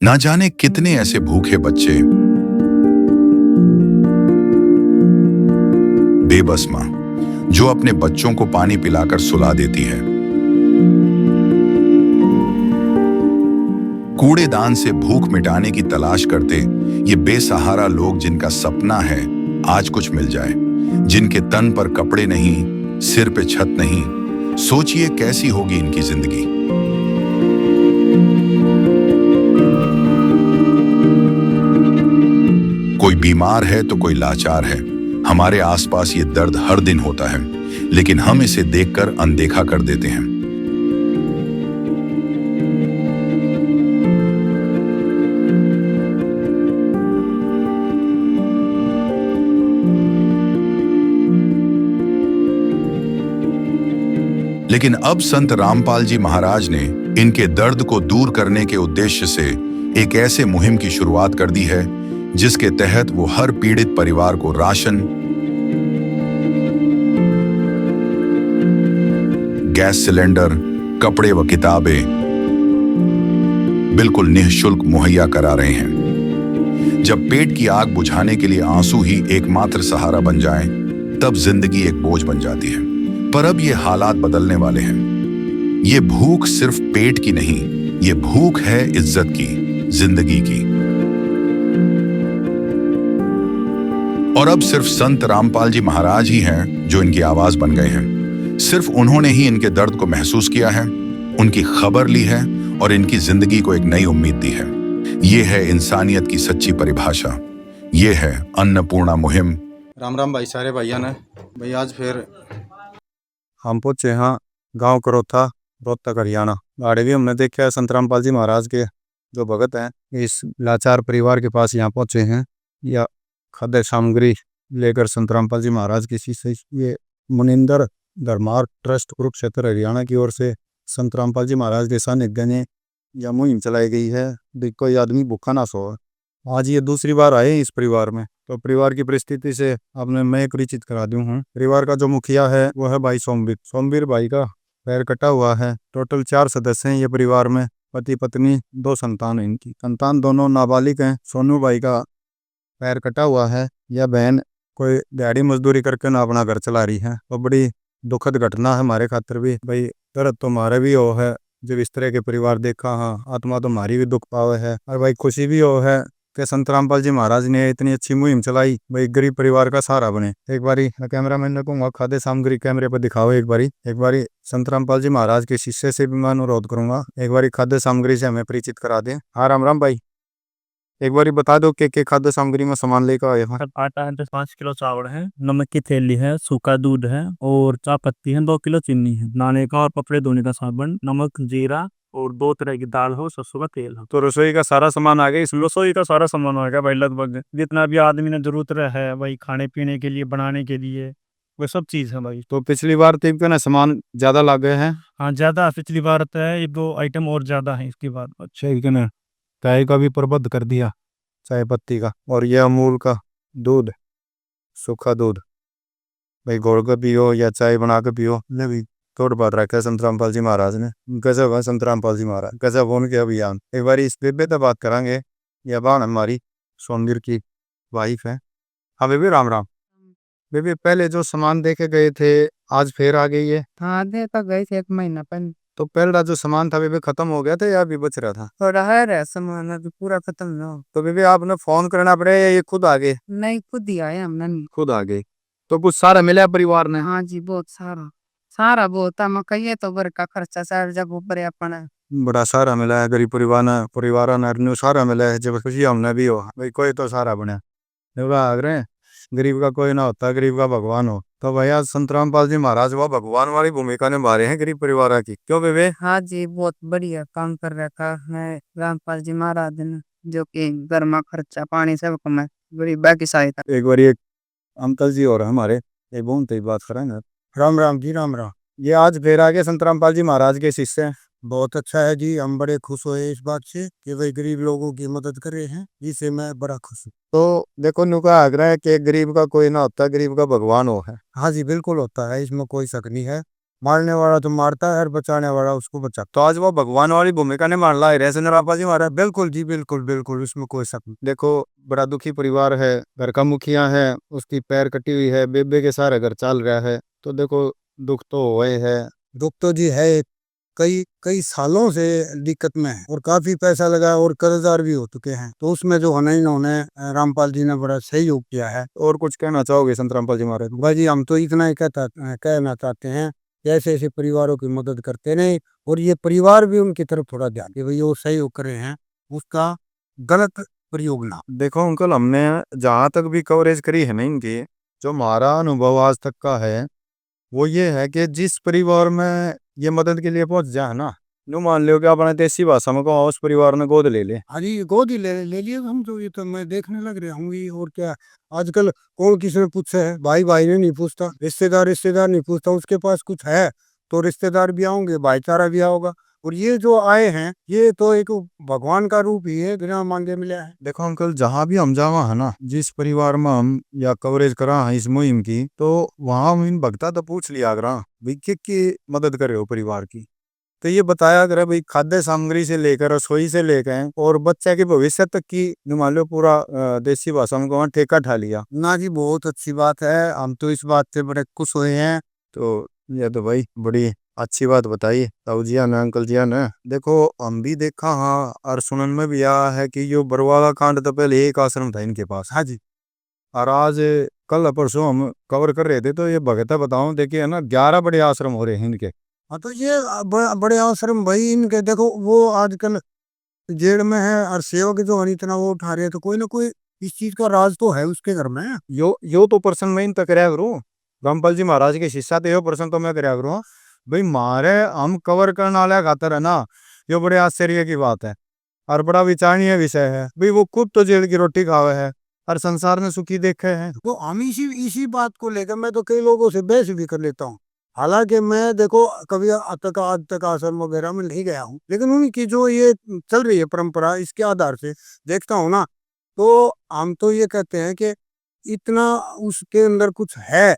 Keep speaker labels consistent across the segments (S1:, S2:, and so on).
S1: ना जाने कितने ऐसे भूखे बच्चे, बेबस माँ जो अपने बच्चों को पानी पिलाकर सुला देती है, कूड़ेदान से भूख मिटाने की तलाश करते ये बेसहारा लोग जिनका सपना है आज कुछ मिल जाए, जिनके तन पर कपड़े नहीं, सिर पे छत नहीं। सोचिए कैसी होगी इनकी जिंदगी। कोई बीमार है तो कोई लाचार है। हमारे आसपास ये दर्द हर दिन होता है, लेकिन हम इसे देखकर अनदेखा कर देते हैं। लेकिन अब संत रामपाल जी महाराज ने इनके दर्द को दूर करने के उद्देश्य से एक ऐसे मुहिम की शुरुआत कर दी है जिसके तहत वो हर पीड़ित परिवार को राशन, गैस सिलेंडर, कपड़े व किताबें बिल्कुल निःशुल्क मुहैया करा रहे हैं। जब पेट की आग बुझाने के लिए आंसू ही एकमात्र सहारा बन जाएं, तब जिंदगी एक बोझ बन जाती है। पर अब ये हालात बदलने वाले हैं। ये भूख सिर्फ पेट की नहीं, ये भूख है इज्जत की, जिंदगी की। और अब सिर्फ संत रामपाल जी महाराज ही हैं जो इनकी आवाज बन गए हैं। सिर्फ उन्होंने ही इनके दर्द को महसूस किया है, उनकी खबर ली है और इनकी जिंदगी को एक नई उम्मीद दी है। ये है इंसानियत की सच्ची परिभाषा। ये है अन्नपूर्णा मुहिम।
S2: राम राम भाई, सारे भाइयों ने भाई आज फिर हम पहुंचे हाँ गांव करोथा, रोहतक, हरियाणा। गाड़ी भी हमने देखा है संत रामपाल जी महाराज के जो भगत हैं इस लाचार परिवार के पास यहाँ पहुंचे हैं या खाद्य सामग्री लेकर। संत रामपाल जी महाराज की शिष्य ये मुनिंदर धर्मार्थ ट्रस्ट कुरुक्षेत्र हरियाणा की ओर से संत रामपाल जी महाराज के सानिध्य में यह मुहिम चलाई गई है। कोई आदमी भूखा ना सो। आज ये दूसरी बार आए इस परिवार में, तो परिवार की परिस्थिति से आपने मैं परिचित करा दूं हूँ। परिवार का जो मुखिया है वो है भाई सोमवीर भाई का पैर कटा हुआ है। टोटल 4 सदस्य हैं ये परिवार में, पति पत्नी 2 संतान है। इनकी संतान दोनों नाबालिग हैं। सोनू भाई का पैर कटा हुआ है। यह बहन कोई दिहाड़ी मजदूरी करके ना अपना घर चला रही है। तो बड़ी दुखद घटना है हमारे खातर भी भाई। दर्द तो हमारे भी हो है जब इस तरह के परिवार देखा। हाँ, आत्मा तो हमारी भी दुख पावे है और भाई खुशी भी हो है कि संत रामपाल जी महाराज ने इतनी अच्छी मुहिम चलाई भाई, गरीब परिवार का सहारा बने। एक बारी कैमरा मैन ने कहूंगा खाद्य सामग्री कैमरे पर दिखाओ। एक बारी संत रामपाल जी महाराज के शिष्य से भी मैं अनुरोध करूंगा एक बारी खाद्य सामग्री से हमें परिचित करा दें। हाँ राम राम भाई, एक बारी बता दो के खाद्य सामग्री में सामान लेकर आए हैं।
S3: आटा है 5 किलो चावल है, नमक की थैली है, सूखा दूध है और चाय पत्ती है, 2 किलो चीनी है, नहाने का और कपड़े धोने का साबुन, नमक, जीरा और 2 तरह की दाल हो, सरसों का तेल हो।
S2: तो रसोई का सारा सामान आ गया इसमें।
S3: रसोई का सारा सामान होगा भाई, लगभग जितना भी आदमी ने जरूरत है भाई, खाने पीने के लिए, बनाने के लिए, वो सब चीज है भाई।
S2: तो पिछली बार तो ना सामान ज्यादा लगे हैं।
S3: हाँ ज्यादा, पिछली बार तो है, 1-2 आइटम और ज्यादा है इसके बाद।
S2: अच्छा, एक ना चाय का भी प्रबंध कर दिया, चाय पत्ती का। और ये अमूल का दूध, सूखा दूध भाई, घोल कर पियो या चाय बना कर पियो। ने भी थोड़ी बात रखा है संत रामपाल जी महाराज ने। गजब है संत रामपाल जी महाराज, गजब उनके अभियान। एक बार इस बेबे तो बात करेंगे। यह बाण हमारी सोनवीर की वाइफ है। हाँ बेबी राम राम। बेबी पहले जो सामान देके गए थे आज फिर आ गई है।
S4: हाँ दे तो गई थी 1 महीना पहले।
S2: तो पहला जो सामान था बेबी खत्म हो गया था या अभी बच रहा था?
S4: थोड़ा है रहा सामान, अभी पूरा खत्म ना हो।
S2: तो बेबी आपने फोन करना पड़ेगा या ये खुद आ गए?
S4: नहीं, खुद ही आए हमने।
S2: खुद आ गए। तो कुछ सारा मिला परिवार ने?
S4: हाँ जी, बहुत सारा सारा बहुत है। मकई तो घर का खर्चा सारा जब ऊपर अपना।
S2: बड़ा सारा मिला है गरीब परिवार ने सारा मिला है। जब खुशी हमने भी हो भाई, कोई तो सारा बना आग रहे हैं। गरीब का कोई ना होता, गरीब का भगवान हो। तो भैया संत रामपाल जी महाराज वो भगवान वाली भूमिका निभा रहे हैं गरीब परिवार की, क्यों बेबे?
S4: हाँ जी, बहुत बढ़िया काम कर रखा है रामपाल जी महाराज ने, जो कि घर में खर्चा पानी सब कमाए, गरीबा की सहायता।
S2: एक बार एक अंकल जी और हमारे एक बोन तो बात करेंगे। राम राम जी, राम राम। ये आज फिर आगे संत रामपाल जी महाराज के शिष्य हैं। बहुत अच्छा है जी, हम बड़े खुश हुए इस बात से कि भाई गरीब लोगों की मदद कर रहे हैं, इससे मैं बड़ा खुश हूँ। तो देखो नुका आग्रह है कि गरीब का कोई ना होता, गरीब का भगवान हो है। हाँ जी बिल्कुल होता है, इसमें कोई शक नहीं है। मारने वाला तो मारता है और बचाने वाला उसको बचा। तो आज वो भगवान वाली भूमिका ने मान ला रहे चंद्रपाल जी महाराज। बिल्कुल जी, बिल्कुल बिल्कुल, इसमें कोई शक नहीं। देखो, बड़ा दुखी परिवार है, घर का मुखिया है, उसकी पैर कटी हुई है, बेबे के सारे घर चल रहा है। तो देखो, दुख तो हुए है, दुख तो जी है। कई कई सालों से दिक्कत में है और काफी पैसा लगा और कर्जदार भी हो चुके हैं। तो उसमें जो होना इन्होंने रामपाल जी ने बड़ा सहयोग किया है। और कुछ कहना चाहोगे संत रामपाल जी महाराज? भाई जी, हम तो इतना ही कहना चाहते हैं कि ऐसे ऐसे परिवारों की मदद करते रहे और ये परिवार भी उनकी तरफ थोड़ा ध्यान कि भाई वो सहयोग कर रहे हैं, उसका गलत प्रयोग ना। देखो अंकल, हमने जहाँ तक भी कवरेज करी है ना इनकी, जो हमारा अनुभव आज तक का है वो ये है कि जिस परिवार में ये मदद के लिए पहुंच जाए ना, नो मान लो कि अपने देसी भाषा में कहो, उस परिवार ने गोद ले ले। हाँ जी, गोद ही ले लिए हम तो। ये तो मैं देखने लग रहा हूँ ये। और क्या, आजकल कौन किसी ने पूछे है? भाई भाई ने नहीं पूछता, रिश्तेदार नहीं पूछता। उसके पास कुछ है तो रिश्तेदार भी आओगे, भाईचारा भी आओगा। और ये जो आए हैं, ये तो एक भगवान का रूप ही है, बिना मांगे मिला है। देखो अंकल, जहाँ भी हम जावा है ना, जिस परिवार में हम या कवरेज करा है इस मुहिम की, तो वहां हम इन भक्ता तो पूछ लिया करा भाई की मदद करे हो परिवार की। तो ये बताया करे भाई, खाद्य सामग्री से लेकर रसोई से लेकर और बच्चे के भविष्य तक की मान लो पूरा देसी भाषा में वहाँ ठेका ठा लिया ना जी। बहुत अच्छी बात है, हम तो इस बात से बड़े खुश हुए हैं। तो ये तो भाई बड़ी अच्छी बात बताई ताऊ जी ने, अंकल जी ने। देखो, हम भी देखा हाँ, और सुनन में भी आया है कि यो बरवाला कांड तो पहले एक आश्रम था इनके पास। हाँ जी। और आज कल परसों हम कवर कर रहे थे तो ये भगत बताओ, देखिए है ना, 11 बड़े आश्रम हो रहे हैं इनके। हाँ, तो ये बड़े आश्रम भाई इनके। देखो, वो आजकल जेल में है और सेवक जो है इतना वो उठा रहे हैं, तो कोई ना कोई इस चीज का राज तो है उसके घर में। यो तो प्रश्न मैं इन तक कराया करूँ, रामपाल जी महाराज के शिष्य थे, यो प्रश्न तो मैं कराया करूँ भाई। मारे हम कवर करने वाले खातर है ना, यो बड़े आश्चर्य की बात है और बड़ा विचारणीय विषय है भाई। वो खुद तो जेल की रोटी खावे है और संसार में सुखी देखे हैं। तो हम इसी बात को लेकर मैं तो कई लोगों से बहस भी कर लेता हूँ। हालांकि मैं देखो कभी आज तक आश्रम वगैरह में नहीं गया हूँ, लेकिन उनकी जो ये चल रही है परंपरा, इसके आधार से देखता हूँ ना, तो हम तो ये कहते हैं कि इतना उसके अंदर कुछ है,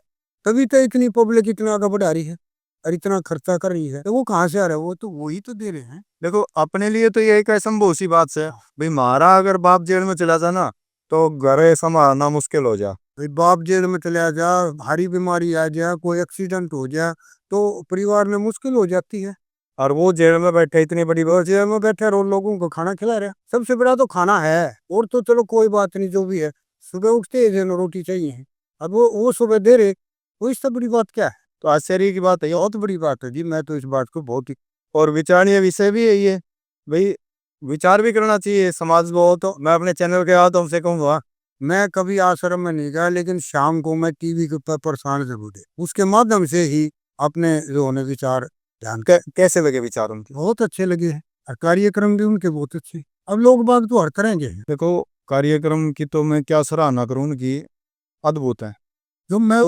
S2: तभी तो इतनी पब्लिक इतना आगे बढ़ा रही है और इतना खर्चा कर रही है। तो वो कहाँ से आ रहा है? वो तो वही तो दे रहे हैं। देखो, अपने लिए तो ये एक असंभव सी बात है भाई। मारा अगर बाप जेल में चला जा ना, तो घर संभालना मुश्किल हो जा। भाई बाप जेल में चला जा, भारी बीमारी आ जाए, कोई एक्सीडेंट हो जाए, तो परिवार में मुश्किल हो जाती है। और वो जेल में बैठे, इतनी बड़ी जेल में बैठे और लोगों को खाना खिला रहे हैं। सबसे बड़ा तो खाना है। और तो चलो कोई बात नहीं, जो भी है, सुबह उठते ही रोटी चाहिए, अब वो सुबह दे रहे, वो इससे बड़ी बात क्या है? तो आश्चर्य की बात है, ये बहुत बड़ी बात है जी। मैं तो इस बात को बहुत ही, और विचारणीय विषय भी है ये भाई। विचार भी करना चाहिए समाज को। तो मैं अपने चैनल के माध्यम से कहूँगा, मैं कभी आश्रम में नहीं गया, लेकिन शाम को मैं टीवी के ऊपर प्रसारण जरूर दे, उसके माध्यम से ही अपने जो होने विचार ध्यान। कैसे लगे विचार उनके? बहुत अच्छे लगे हैं और कार्यक्रम भी उनके बहुत अच्छे। अब लोग बाग तो हर तरह के हैं। देखो, कार्यक्रम की तो मैं क्या सराहना करूँ उनकी, अद्भुत है। जो मैं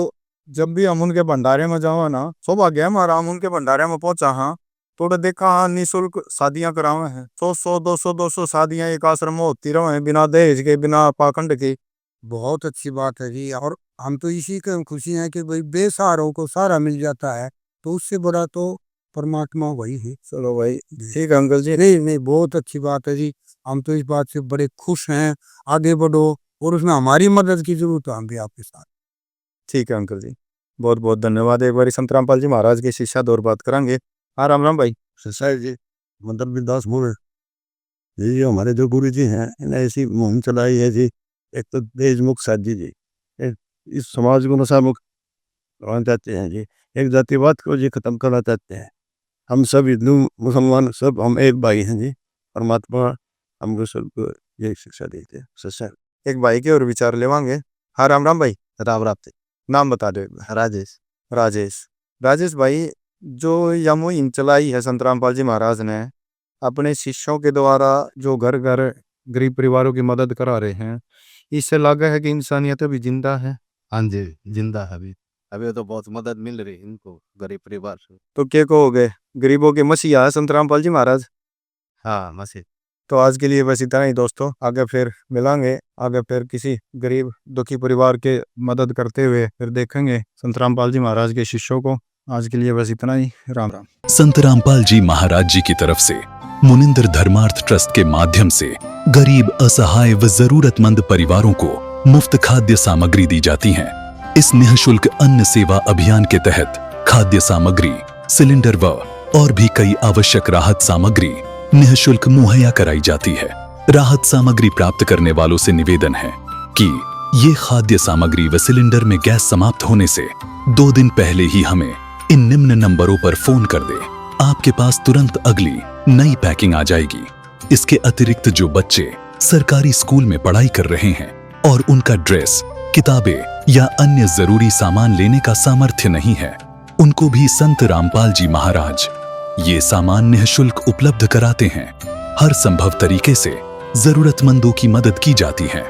S2: जब भी हम उनके भंडारे में जाऊँ ना, सौभाग्य है हमारा, हम उनके भंडारे में पहुंचा हाँ, तो देखा हाँ, निःशुल्क शादियां करावे हैं। 100 200 शादियां एक आश्रम में होती रहे, बिना दहेज के, बिना पाखंड के। बहुत अच्छी बात है जी। और हम तो इसी की खुशी है कि भाई बेसहारों को सहारा मिल जाता है, तो उससे बड़ा तो परमात्मा वही है। चलो भाई, ठीक है अंकल जी। नहीं नहीं, बहुत अच्छी बात है जी। हम तो इस बात से बड़े खुश हैं। आगे बढ़ो, और उसमें हमारी मदद की जरूरत है, हम भी आपके साथ। ठीक है अंकल जी, बहुत बहुत धन्यवाद। एक बार संत रामपाल जी महाराज के शिष्य दौर बात करेंगे। हाँ, राम राम भाई। सर जी, मतलब बिंदास बोल जी। हमारे जो गुरु जी हैं, इन्हें ऐसी मुहिम चलाई है जी। एक तो देश मुक्त साधी जी, एक इस समाज को नशा मुक्त करवाना चाहते हैं जी। एक जातिवाद को जी खत्म करना चाहते हैं। हम सब हिंदू मुसलमान सब हम एक भाई हैं जी। परमात्मा हमको सबको ये शिक्षा देते हैं। सर, एक भाई के और विचार लेवांगे। हाँ, राम राम भाई। राम राम। नाम बता दो एक बार। राजेश। राजेश। राजेश भाई, जो यह मुहिम चलाई है संत रामपाल जी महाराज ने, अपने शिष्यों के द्वारा जो घर घर गरीब परिवारों की मदद करा रहे हैं, इससे लगा है कि इंसानियत अभी जिंदा है। हाँ जी, जिंदा है अभी। अभी तो बहुत मदद मिल रही है इनको गरीब परिवार से। तो क्या कहोगे, गरीबों के मसीहा है संत रामपाल जी महाराज। हाँ, मसीह। तो आज के लिए बस इतना ही दोस्तों, आगे फिर मिलांगे। आगे फिर किसी गरीब दुखी परिवार के मदद करते हुए फिर देखेंगे संत रामपाल जी महाराज के शिष्यों को। आज के लिए बस इतना ही। राम राम।
S5: संत रामपाल जी महाराज जी की तरफ से मुनिंदर धर्मार्थ ट्रस्ट के माध्यम से गरीब, असहाय व जरूरतमंद परिवारों को मुफ्त खाद्य सामग्री दी जाती है। इस निःशुल्क अन्न सेवा अभियान के तहत खाद्य सामग्री, सिलेंडर व और भी कई आवश्यक राहत सामग्री निःशुल्क मुहैया कराई जाती है। राहत सामग्री प्राप्त करने वालों से निवेदन है कि ये खाद्य सामग्री व सिलेंडर में गैस समाप्त होने से 2 दिन पहले ही हमें इन निम्न नंबरों पर फोन कर दे। आपके पास तुरंत अगली नई पैकिंग आ जाएगी। इसके अतिरिक्त जो बच्चे सरकारी स्कूल में पढ़ाई कर रहे हैं और उनका ड्रेस, किताबें या अन्य जरूरी सामान लेने का सामर्थ्य नहीं है, उनको भी संत रामपाल जी महाराज ये सामान निःशुल्क उपलब्ध कराते हैं। हर संभव तरीके से जरूरतमंदों की मदद की जाती है।